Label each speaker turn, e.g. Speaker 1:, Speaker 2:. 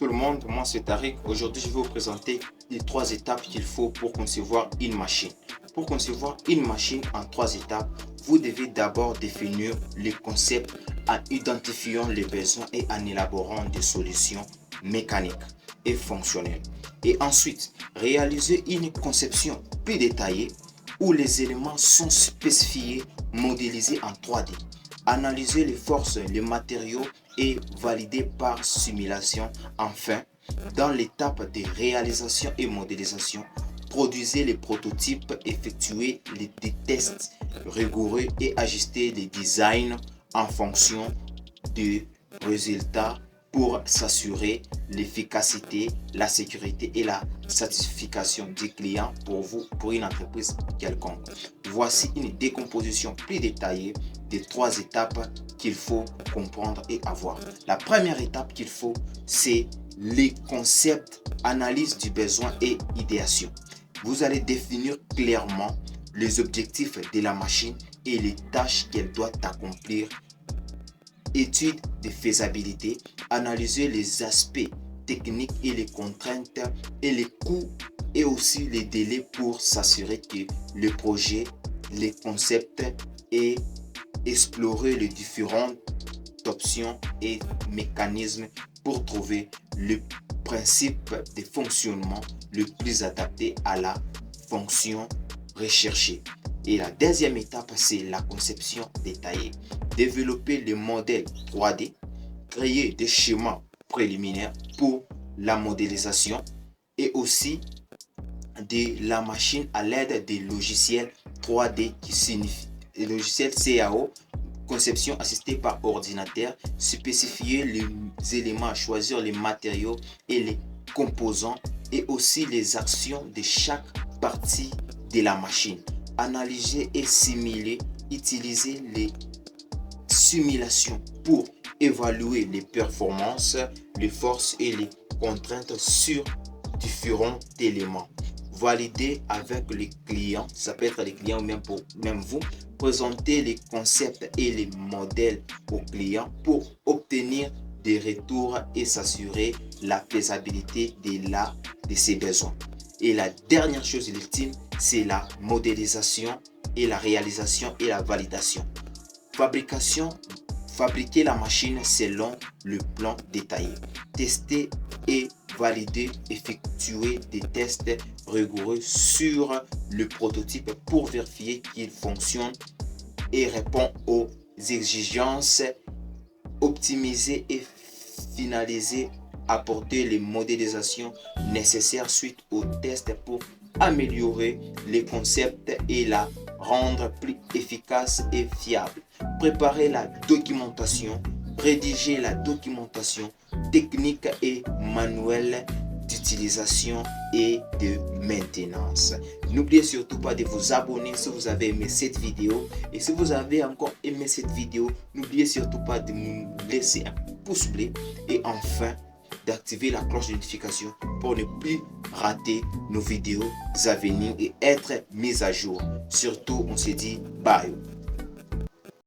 Speaker 1: tout le monde, moi c'est Tariq. Aujourd'hui, je vais vous présenter les 3 étapes qu'il faut pour concevoir une machine. Pour concevoir une machine en 3 étapes, vous devez d'abord définir les concepts en identifiant les besoins et en élaborant des solutions mécaniques et fonctionnelles. Et ensuite, réaliser une conception plus détaillée où les éléments sont spécifiés, modélisés en 3D. Analyser les forces, les matériaux et valider par simulation. Enfin, dans l'étape de réalisation et modélisation, produisez les prototypes, effectuez des tests rigoureux et ajustez les designs en fonction des résultats pour s'assurer l'efficacité, la sécurité et la satisfaction du client pour une entreprise quelconque. Voici une décomposition plus détaillée des 3 étapes qu'il faut comprendre et avoir. La première étape qu'il faut, c'est les concepts, analyse du besoin et idéation. Vous allez définir clairement les objectifs de la machine et les tâches qu'elle doit accomplir. Étude de faisabilité, analyser les aspects techniques et les contraintes et les coûts et aussi les délais pour s'assurer que le projet, les concepts et explorer les différentes options et mécanismes pour trouver le principe de fonctionnement le plus adapté à la fonction recherchée. Et la deuxième étape, c'est la conception détaillée. Développer les modèles 3D, créer des schémas préliminaires pour la modélisation et aussi de la machine à l'aide des logiciels 3D qui signifie le logiciel CAO, conception assistée par ordinateur, spécifier les éléments, choisir les matériaux et les composants et aussi les actions de chaque partie de la machine. Analyser et simuler, utiliser les simulations pour évaluer les performances, les forces et les contraintes sur différents éléments. Valider avec les clients, ça peut être les clients ou même vous, présenter les concepts et les modèles aux clients pour obtenir des retours et s'assurer la faisabilité de ses besoins. Et la dernière chose ultime, c'est la modélisation et la réalisation et la validation. Fabriquer la machine selon le plan détaillé. Tester et valider, effectuer des tests rigoureux sur le prototype pour vérifier qu'il fonctionne et répond aux exigences. Optimiser et finaliser, apporter les modélisations nécessaires suite aux tests pour améliorer les concepts et la rendre plus efficace et fiable. Préparer la documentation, rédiger la documentation technique et manuelle d'utilisation et de maintenance. N'oubliez surtout pas de vous abonner si vous avez aimé cette vidéo. Et si vous avez encore aimé cette vidéo, n'oubliez surtout pas de nous laisser un pouce bleu et enfin d'activer la cloche de notification pour ne plus rater nos vidéos à venir et être mis à jour. Surtout, on se dit bye.